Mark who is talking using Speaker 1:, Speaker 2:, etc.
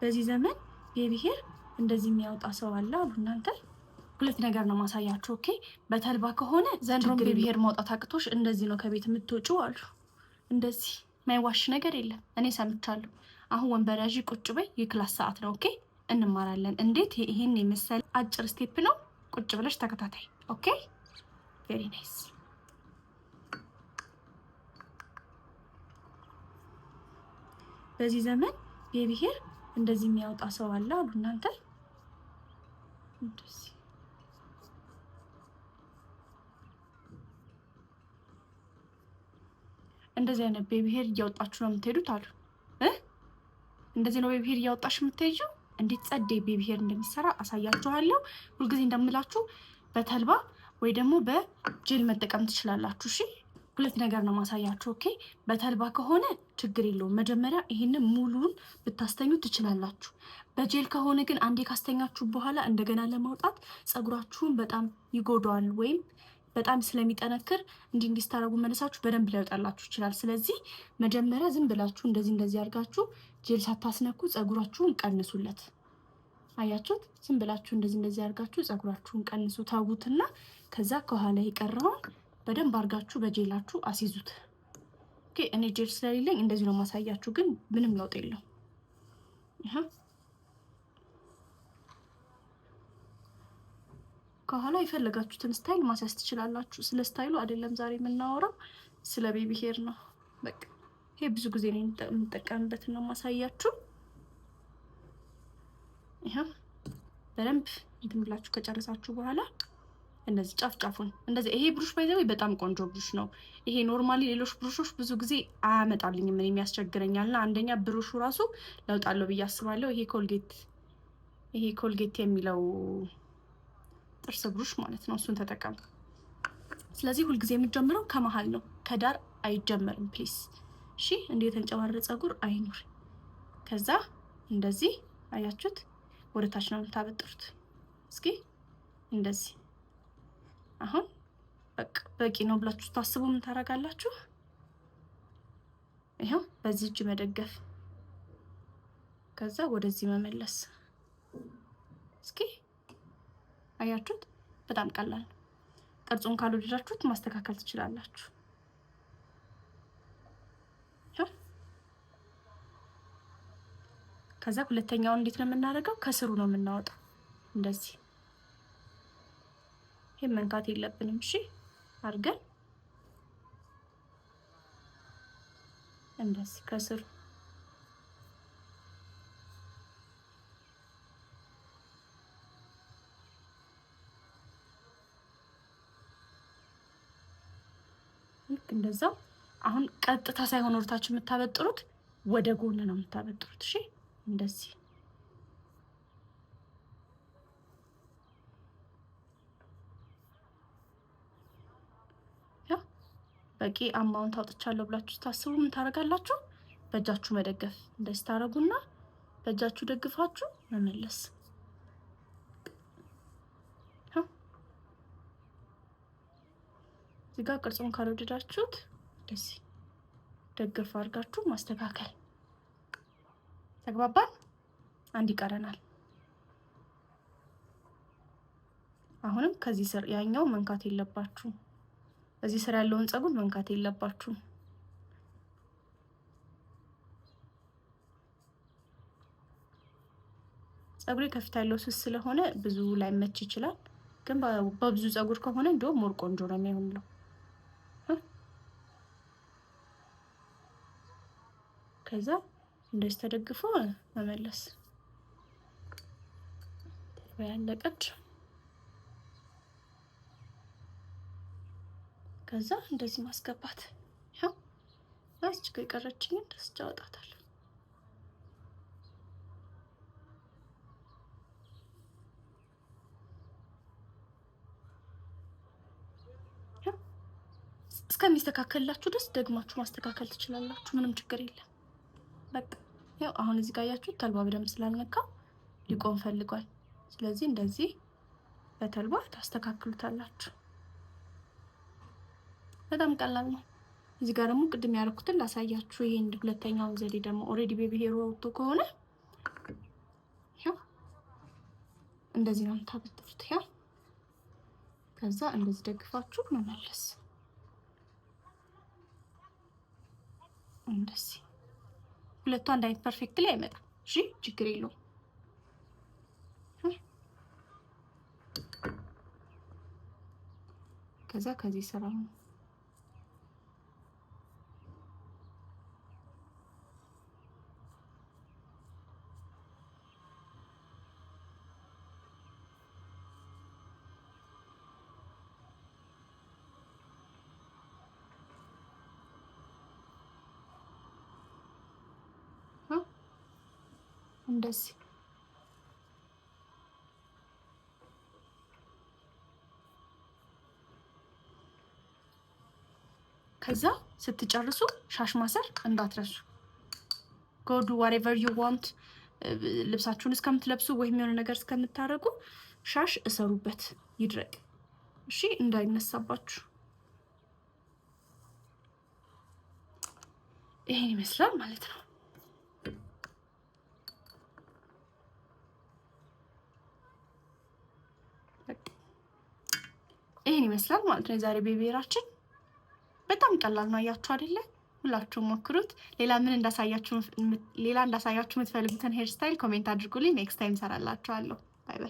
Speaker 1: በዚህ ዘመን ቤቢ ሄር እንደዚህ የሚያወጣ ሰው አለ አሉ እናንተ። ሁለት ነገር ነው ማሳያችሁ። ኦኬ፣ በተልባ ከሆነ ዘንድሮም ቤቢ ሄር ማውጣት አቅቶሽ እንደዚህ ነው ከቤት የምትወጪው አሉ። እንደዚህ ማይዋሽ ነገር የለም። እኔ ሰምቻለሁ። አሁን ወንበር ያዢ ቁጭ በይ፣ የክላስ ሰዓት ነው። ኦኬ፣ እንማራለን። እንዴት ይሄን የመሰለ አጭር ስቴፕ ነው። ቁጭ ብለሽ ተከታታይ። ኦኬ፣ ቬሪ ናይስ። በዚህ ዘመን ቤቢ ሄር እንደዚህ የሚያወጣ ሰው አለ አሉ እናንተ። እንደዚህ አይነት ቤቢ ሄር እያወጣችሁ ነው የምትሄዱት አሉ። እንደዚህ ነው ቤቢ ሄር እያወጣሽ የምትሄጂው። እንዴት ጸዴ ቤቢ ሄር እንደሚሰራ አሳያችኋለሁ። ሁልጊዜ እንደምላችሁ በተልባ ወይ ደግሞ በጄል መጠቀም ትችላላችሁ። እሺ፣ ሁለት ነገር ነው ማሳያችሁ። ኦኬ፣ በተልባ ከሆነ ችግር የለውም። መጀመሪያ ይሄንን ሙሉን ብታስተኙ ትችላላችሁ። በጄል ከሆነ ግን አንዴ ካስተኛችሁ በኋላ እንደገና ለማውጣት ፀጉራችሁን በጣም ይጎዳዋል፣ ወይም በጣም ስለሚጠነክር እንዲስታረጉ መለሳችሁ በደንብ ሊያወጣላችሁ ይችላል። ስለዚህ መጀመሪያ ዝም ብላችሁ እንደዚህ አድርጋችሁ ጄል ሳታስነኩ ፀጉራችሁን ቀንሱለት። አያችሁት? ዝም ብላችሁ እንደዚህ አድርጋችሁ ፀጉራችሁን ቀንሱ፣ ታውትና ከዛ ከኋላ የቀረውን በደንብ አድርጋችሁ በጄላችሁ አስይዙት። ኦኬ፣ እኔ ጄል ስለሌለኝ እንደዚህ ነው ማሳያችሁ፣ ግን ምንም ለውጥ የለው። ከኋላ የፈለጋችሁትን ስታይል ማስያዝ ትችላላችሁ። ስለ ስታይሉ አይደለም ዛሬ የምናወራው፣ ስለ ቤቢ ሄር ነው። በቃ ይሄ ብዙ ጊዜ ነው የምጠቀምበት ነው ማሳያችሁ። ይሄ በደንብ እንትን ብላችሁ ከጨረሳችሁ በኋላ እንደዚህ ጫፍጫፉን እንደዚህ። ይሄ ብሩሽ ባይዘው በጣም ቆንጆ ብሩሽ ነው። ይሄ ኖርማሊ ሌሎች ብሩሾች ብዙ ጊዜ አያመጣልኝም፣ ምን የሚያስቸግረኛልና አንደኛ ብሩሹ ራሱ ለውጥ አለው ብዬ አስባለሁ። ይሄ ኮልጌት የሚለው ጥርስ ብሩሽ ማለት ነው። እሱን ተጠቀሙ። ስለዚህ ሁልጊዜ የምትጀምረው ከመሃል ነው፣ ከዳር አይጀመርም ፕሊስ። እሺ፣ እንዴት የተንጨባረረ ፀጉር አይኖር። ከዛ እንደዚህ አያችሁት፣ ወደ ታች ነው የምታበጥሩት። እስኪ እንደዚህ። አሁን በቂ ነው ብላችሁ ታስቡ ምን ታደርጋላችሁ? ይሄው በዚህ እጅ መደገፍ፣ ከዛ ወደዚህ መመለስ። እስኪ አያችሁት? በጣም ቀላል። ቅርጹን ካልወደዳችሁት ማስተካከል ትችላላችሁ። ከዛ ሁለተኛውን እንዴት ነው የምናደርገው? ከስሩ ነው የምናወጣው። እንደዚህ ይሄን መንካት የለብንም። እሺ፣ አድርገን እንደዚህ ከስሩ እንደዛው። አሁን ቀጥታ ሳይሆን ወርታችሁ የምታበጥሩት ወደ ጎን ነው የምታበጥሩት። እሺ፣ እንደዚህ በቂ አማውንት አውጥቻለሁ ብላችሁ ታስቡ ምን ታደርጋላችሁ? በእጃችሁ መደገፍ። እንደዚህ ታረጉና በእጃችሁ ደግፋችሁ መመለስ። እዚህ ጋር ቅርጹን ካልወደዳችሁት እንደዚህ ደግፍ አድርጋችሁ ማስተካከል። ተግባባን? አንድ ይቀረናል። አሁንም ከዚህ ስር ያኛው መንካት የለባችሁም። እዚህ ስር ያለውን ፀጉር መንካት የለባችሁም። ፀጉሬ ከፊት ያለው ስስ ስለሆነ ብዙ ላይመች ይችላል፣ ግን በብዙ ፀጉር ከሆነ እንደውም ሞር ቆንጆ ነው የሚሆነው። ከዛ እንደዚህ ተደግፎ መመለስ። ያለቀች ከዛ እንደዚህ ማስገባት። ያው እዚች ጋር የቀረችኝን ደስ አወጣታለሁ። እስከሚስተካከልላችሁ ድረስ ደግማችሁ ማስተካከል ትችላላችሁ። ምንም ችግር የለም። በቃ ያው አሁን እዚህ ጋር ያያችሁት ተልባ በደንብ ስላልነካ ሊቆም ፈልጓል። ስለዚህ እንደዚህ በተልባ ታስተካክሉታላችሁ። በጣም ቀላል ነው። እዚህ ጋር ደግሞ ቅድም ያደረኩትን ላሳያችሁ። ይሄን ሁለተኛው ዘዴ ደግሞ ኦሬዲ ቤቢ ሄር ወጥቶ ከሆነ እንደዚህ ነው የምታበጥሩት። ያ ከዛ እንደዚህ ደግፋችሁ መመለስ እንደዚህ። ሁለቱ አንድ አይነት ፐርፌክት ላይ አይመጣም። እሺ ችግር የለውም። ከዛ ከዚህ ስራ ነው እንደዚህ ከዛ ስትጨርሱ ሻሽ ማሰር እንዳትረሱ። ጎዱ whatever you want ልብሳችሁን እስከምትለብሱ ወይም የሆነ ነገር እስከምታረጉ ሻሽ እሰሩበት ይድረቅ። እሺ እንዳይነሳባችሁ። ይሄን ይመስላል ማለት ነው። ይሄን ይመስላል ማለት ነው የዛሬ ቤቢ ሄራችን። በጣም ቀላል ነው። አያችሁ አይደለ? ሁላችሁም ሞክሩት። ሌላ እንዳሳያችሁ የምትፈልጉትን ሄር ስታይል ኮሜንት አድርጉልኝ። ኔክስት ታይም ሰራላችኋለሁ። ባይ ባይ።